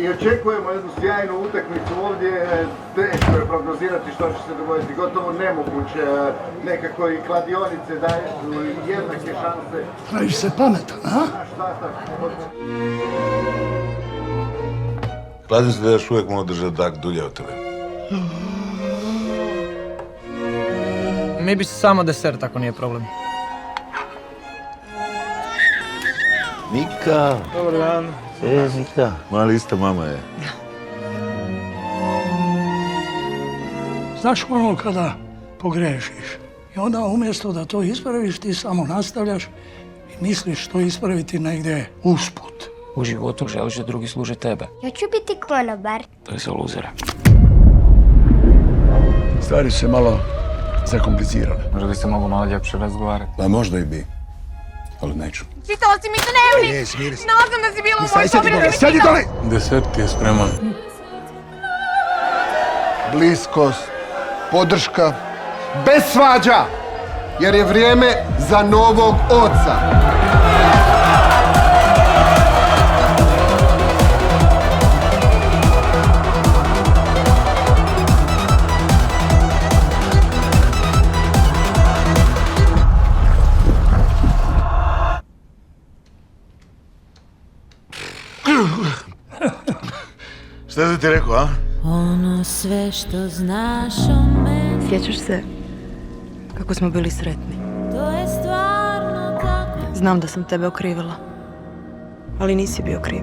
I očekujemo jednu sjajnu utakmicu ovdje, teško je prognozirati što će se dogoditi, gotovo nemoguće, nekako i kladionice daju jednake šanse. Praviš se pametan, a? Kladim se da još uvijek mogu držati dak dulje od tebe. Mi bi samo desert ako nije problem. Nika! Dobar dan. Nika. Mali ista mama je. Znaš ono kada pogrešiš i onda umjesto da to ispraviš ti samo nastavljaš i misliš to ispraviti negdje usput. U životu želiš da drugi služe tebe. Ja ću biti konobar. To je za luzera. Stvari su se malo zakomplicirale. Možda bi se moglo malo ljepše razgovarati. Pa možda i bi, ali neću. Čitao si mi dnevnik! Nije, smiri se. Znao sam da si bila u mojoj sobi. Sjedi dole! Desert je spreman. Bliskost, podrška, bez svađa, jer je vrijeme za novog oca. Šta sam ti rekao, a? Ono sve što znaš o meni. Sjećaš se kako smo bili sretni? To je stvarno tako. Znam da sam tebe okrivila, ali nisi bio kriv.